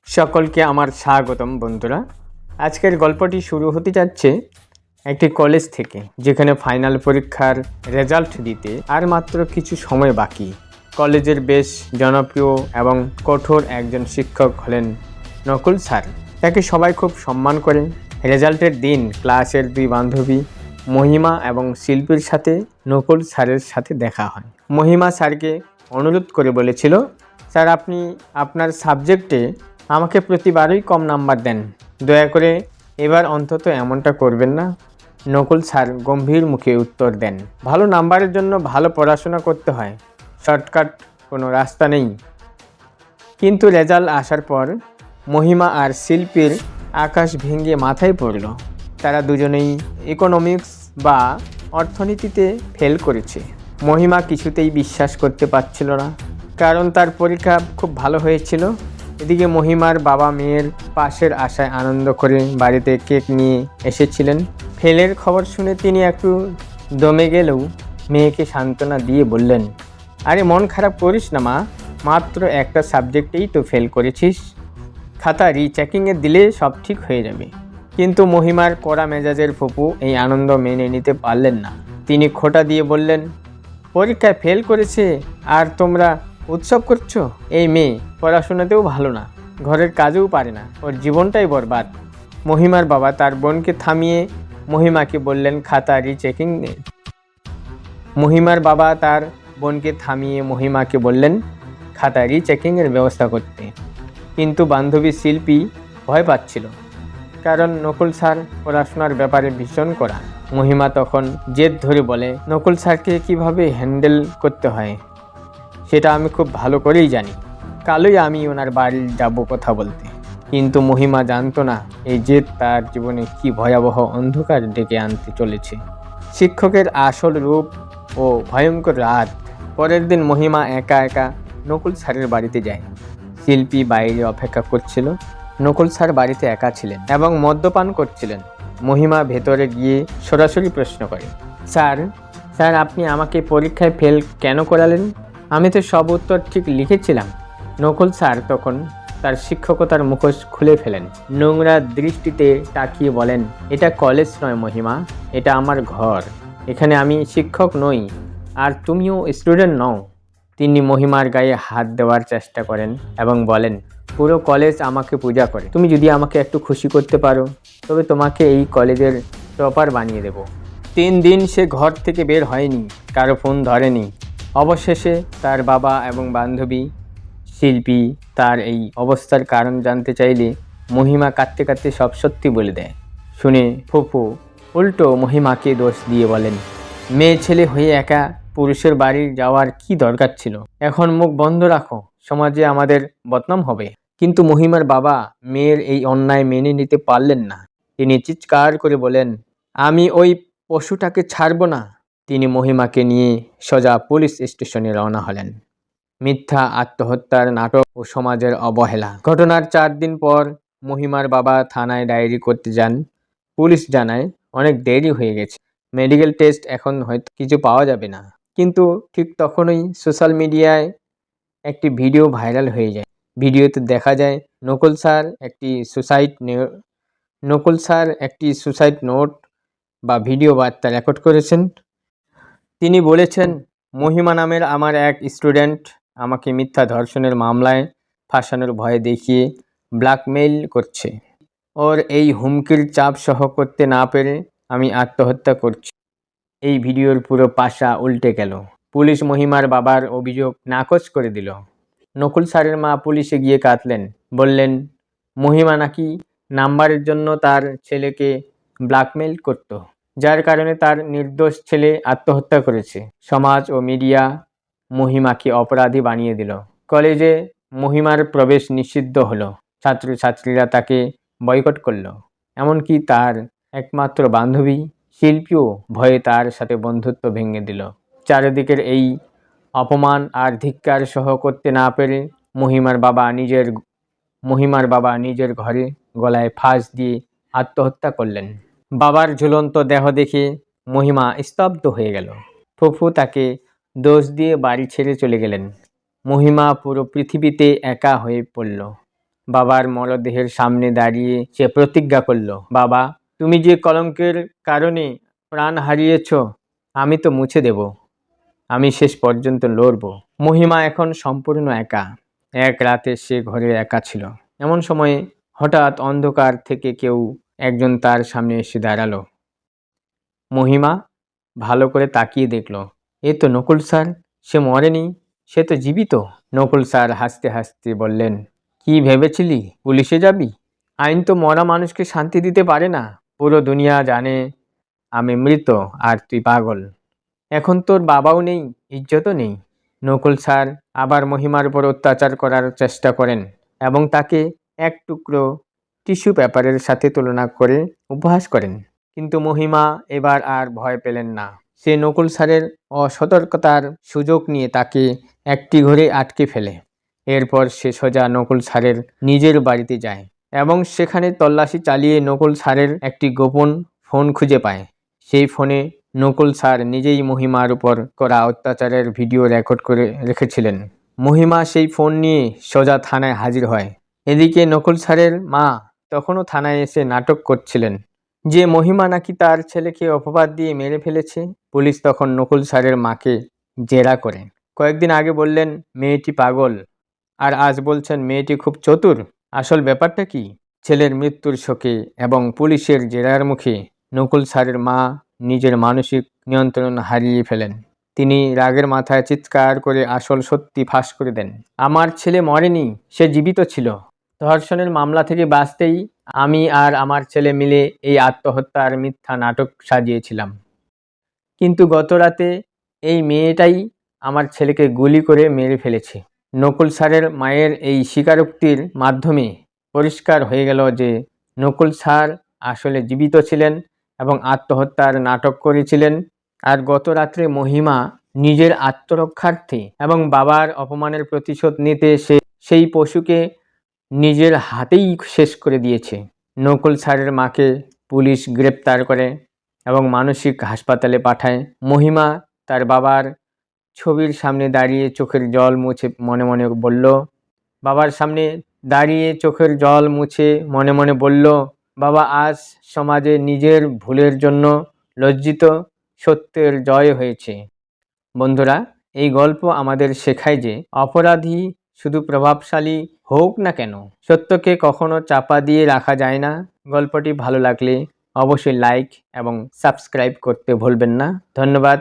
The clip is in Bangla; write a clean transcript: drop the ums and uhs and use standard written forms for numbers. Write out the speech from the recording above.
সকলকে আমার স্বাগতম বন্ধুরা। আজকের গল্পটি শুরু হতে যাচ্ছে একটি কলেজ থেকে, যেখানে ফাইনাল পরীক্ষার রেজাল্ট দিতে আর মাত্র কিছু সময় বাকি। কলেজের বেশ জনপ্রিয় এবং কঠোর একজন শিক্ষক হলেন নকুল স্যার। তাকে সবাই খুব সম্মান করে। রেজাল্টের দিন ক্লাসের দুই বান্ধবী মহিমা এবং শিল্পীর সাথে নকুল স্যারের সাথে দেখা হয়। মহিমা স্যারকে অনুরোধ করে বলেছিল, স্যার আপনি আপনার সাবজেক্টে আমাকে প্রতিবারই কম নাম্বার দেন, দয়া করে এবার অন্তত এমনটা করবেন না। নকুল স্যার গম্ভীর মুখে উত্তর দেন, ভালো নাম্বারের জন্য ভালো পড়াশোনা করতে হয়, শর্টকাট কোনো রাস্তা নেই। কিন্তু রেজাল্ট আসার পর মহিমা আর শিল্পীর আকাশ ভেঙে মাথায় পড়ল। তারা দুজনেই ইকোনমিক্স বা অর্থনীতিতে ফেল করেছে। মহিমা কিছুতেই বিশ্বাস করতে পারছিল না, কারণ তার পরীক্ষা খুব ভালো হয়েছিল। এদিকে মহিমার বাবা মেয়ের পাশের আশায় আনন্দ করে বাড়িতে কেক নিয়ে এসেছিলেন। ফেলের খবর শুনে তিনি একটু দমে গেলেও মেয়েকে সান্ত্বনা দিয়ে বললেন, আরে মন খারাপ করিস না মা, মাত্র একটা সাবজেক্টেই তো ফেল করেছিস, খাতা রিচেকিংয়ে দিলে সব ঠিক হয়ে যাবে। কিন্তু মহিমার কড়া মেজাজের ফুপু এই আনন্দ মেনে নিতে পারলেন না। তিনি খোঁটা দিয়ে বললেন, পরীক্ষায় ফেল করেছে আর তোমরা উৎসব করছো? এই মেয়ে পড়াশোনাতেও ভালো না, ঘরের কাজেও পারে না, ওর জীবনটাই বরবাদ। মহিমার বাবা তার বোনকে থামিয়ে মহিমাকে বললেন, খাতা রিচেকিং নেই। মহিমার বাবা তার বোনকে থামিয়ে মহিমাকে বললেন খাতা রিচেকিংয়ের ব্যবস্থা করতে। কিন্তু বান্ধবী শিল্পী ভয় পাচ্ছিল, কারণ নকুল স্যার পড়াশোনার ব্যাপারে ভীষণ কড়া। মহিমা তখন জেদ ধরে বলে, নকুল স্যারকে কীভাবে হ্যান্ডেল করতে হয় সেটা আমি খুব ভালো করেই জানি, কালই আমি ওনার বাড়ি যাব কথা বলতে। কিন্তু মহিমা জানতো না এই জেদ তার জীবনে কি ভয়াবহ অন্ধকার ডেকে আনতে চলেছে। শিক্ষকের আসল রূপ ও ভয়ঙ্কর রাত। পরের দিন মহিমা একা একা নকুল স্যারের বাড়িতে যায়। শিল্পী বাইরে অপেক্ষা করছিল। নকুল স্যার বাড়িতে একা ছিলেন এবং মদ্যপান করছিলেন। মহিমা ভেতরে গিয়ে সরাসরি প্রশ্ন করে, স্যার স্যার আপনি আমাকে পরীক্ষায় ফেল কেন করালেন? আমি তো সব উত্তর ঠিক লিখেছিলাম। নকুল স্যার তখন তার শিক্ষকতার মুখোশ খুলে ফেলেন। নোংরা দৃষ্টিতে তাকিয়ে বলেন, এটা কলেজ নয় মহিমা, এটা আমার ঘর। এখানে আমি শিক্ষক নই, আর তুমিও স্টুডেন্ট নও। তিনি মহিমার গায়ে হাত দেওয়ার চেষ্টা করেন এবং বলেন, পুরো কলেজ আমাকে পূজা করে, তুমি যদি আমাকে একটু খুশি করতে পারো তবে তোমাকে এই কলেজের টপার বানিয়ে দেব। 3 দিন সে ঘর থেকে বের হয়নি, কারো ফোন ধরেনি। অবশেষে তার বাবা এবং বান্ধবী শিল্পী তার এই অবস্থার কারণ জানতে চাইলে মহিমা কাঁদতে কাঁদতে সব সত্যি বলে দেয়। শুনে ফুফু উল্টো মহিমাকে দোষ দিয়ে বলেন, মেয়ে ছেলে হয়ে একা পুরুষের বাড়ি যাওয়ার কি দরকার ছিল? এখন মুখ বন্ধ রাখো, সমাজে আমাদের বদনাম হবে। কিন্তু মহিমার বাবা মেয়ের এই অন্যায় মেনে নিতে পারলেন না। তিনি চিৎকার করে বলেন, আমি ওই পশুটাকে ছাড়ব না। তিনি মহিমাকে নিয়ে সোজা পুলিশ স্টেশনে রওনা হলেন। মিথ্যা আত্মহত্যার নাটক ও সমাজের অবহেলা। ঘটনার 4 দিন পর মহিমার বাবা থানায় ডায়েরি করতে যান। পুলিশ জানায় অনেক দেরি হয়ে গেছে, মেডিকেল টেস্ট এখন হয়তো কিছু পাওয়া যাবে না। কিন্তু ঠিক তখনই সোশ্যাল মিডিয়ায় একটি ভিডিও ভাইরাল হয়ে যায়। ভিডিওতে দেখা যায় নকুল স্যার একটি সুসাইড নোট বা ভিডিও বার্তা রেকর্ড করেছেন। তিনি বলেছেন, মহিমা নামের আমার এক স্টুডেন্ট আমাকে মিথ্যা ধর্ষণের মামলায় ফাঁসানোর ভয় দেখিয়ে ব্ল্যাকমেইল করছে। ওর এই হুমকির চাপ সহ করতে না পেরে আমি আত্মহত্যা করছি। এই ভিডিওর পুরো পাশা উল্টে গেল। পুলিশ মহিমার বাবার অভিযোগ নাকচ করে দিল। নকুল স্যারের মা পুলিশে গিয়ে কাঁদলেন, বললেন মহিমা নাকি নাম্বারের জন্য তার ছেলেকে ব্ল্যাকমেইল করত, যার কারণে তার নির্দোষ ছেলে আত্মহত্যা করেছে। সমাজ ও মিডিয়া মহিমাকে অপরাধী বানিয়ে দিল। কলেজে মহিমার প্রবেশ নিষিদ্ধ হলো। ছাত্রছাত্রীরা তাকে বয়কট করলো। এমনকি তার একমাত্র বান্ধবী শিল্পীও ভয়ে তার সাথে বন্ধুত্ব ভেঙে দিল। চারিদিকের এই অপমান আর ধিক্কার সহ করতে না পেরে মহিমার বাবা নিজের ঘরে গলায় ফাঁস দিয়ে আত্মহত্যা করলেন। বাবার ঝুলন্ত দেহ দেখে মহিমা স্তব্ধ হয়ে গেল। ফুফু তাকে দোষ দিয়ে বাড়ি ছেড়ে চলে গেলেন। মহিমা পুরো পৃথিবীতে একা হয়ে পড়ল। বাবার মরদেহের সামনে দাঁড়িয়ে সে প্রতিজ্ঞা করল, বাবা, তুমি যে কলঙ্কের কারণে প্রাণ হারিয়েছ আমি তো মুছে দেব, আমি শেষ পর্যন্ত লড়ব। মহিমা এখন সম্পূর্ণ একা। এক রাতে সে ঘরে একা ছিল। এমন সময়ে হঠাৎ অন্ধকার থেকে কেউ একজন তার সামনে এসে দাঁড়ালো। মহিমা ভালো করে তাকিয়ে দেখল, এ তো নকুল স্যার, সে মরেনি, সে তো জীবিত। নকুল স্যার হাসতে হাসতে বললেন, কি ভেবেছিলি পুলিশে যাবি? আইন তো মরা মানুষকে শান্তি দিতে পারে না। পুরো দুনিয়া জানে আমি মৃত আর তুই পাগল। এখন তোর বাবাও নেই, ইজ্জতও নেই। নকুল স্যার আবার মহিমার উপর অত্যাচার করার চেষ্টা করেন এবং তাকে এক টুকরো টিস্যু পেপারের সাথে তুলনা করে উপহাস করেন। কিন্তু মহিমা এবার আর ভয় পেলেন না। সে নকুল স্যারের অসতর্কতার সুযোগ নিয়ে তাকে একটি ঘরে আটকে ফেলে। এরপর সে সোজা নকুল স্যারের নিজের বাড়িতে যায় এবং সেখানে তল্লাশি চালিয়ে নকুল স্যারের একটি গোপন ফোন খুঁজে পায়। সেই ফোনে নকুল স্যার নিজেই মহিমার উপর করা অত্যাচারের ভিডিও রেকর্ড করে রেখেছিলেন। মহিমা সেই ফোন নিয়ে সোজা থানায় হাজির হয়। এদিকে নকুল স্যারের মা তখনও থানায় এসে নাটক করছিলেন যে মহিমা নাকি তার ছেলেকে অপবাদ দিয়ে মেরে ফেলেছে। পুলিশ তখন নকুল স্যারের মাকে জেরা করে। কয়েকদিন আগে বললেন মেয়েটি পাগল, আর আজ বলছেন মেয়েটি খুব চতুর। আসল ব্যাপারটা কি? ছেলের মৃত্যুর শোকে এবং পুলিশের জেরার মুখে নকুল স্যারের মা নিজের মানসিক নিয়ন্ত্রণ হারিয়ে ফেলেন। তিনি রাগের মাথায় চিৎকার করে আসল সত্যি ফাঁস করে দেন। আমার ছেলে মরেনি, সে জীবিত ছিল। ধর্ষণের মামলা থেকে বাঁচতেই আমি আর আমার ছেলে মিলে এই আত্মহত্যার মিথ্যা নাটক সাজিয়েছিলাম। কিন্তু গত রাতে এই মেয়েটাই আমার ছেলেকে গুলি করে মেরে ফেলেছে। নকুল স্যারের মায়ের এই স্বীকারোক্তির মাধ্যমে পরিষ্কার হয়ে গেল যে নকুল স্যার আসলে জীবিত ছিলেন এবং আত্মহত্যার নাটক করেছিলেন। আর গত রাত্রে মহিমা নিজের আত্মরক্ষার্থে এবং বাবার অপমানের প্রতিশোধ নিতে সেই পশুকে নিজের হাতেই শেষ করে দিয়েছে। নকুল স্যারের মাকে পুলিশ গ্রেপ্তার করে এবং মানসিক হাসপাতালে পাঠায়। মহিমা তার বাবার ছবির সামনে দাঁড়িয়ে চোখের জল মুছে মনে মনে বলল, বাবার সামনে দাঁড়িয়ে চোখের জল মুছে মনে মনে বলল, বাবা, আজ সমাজে নিজের ভুলের জন্য লজ্জিত, সত্যের জয় হয়েছে। বন্ধুরা, এই গল্প আমাদের শেখায় যে অপরাধী শুধু প্রভাবশালী হোক না কেন, সত্যকে কখনো চাপা দিয়ে রাখা যায় না। গল্পটি ভালো লাগলে অবশ্যই লাইক এবং সাবস্ক্রাইব করতে ভুলবেন না। ধন্যবাদ।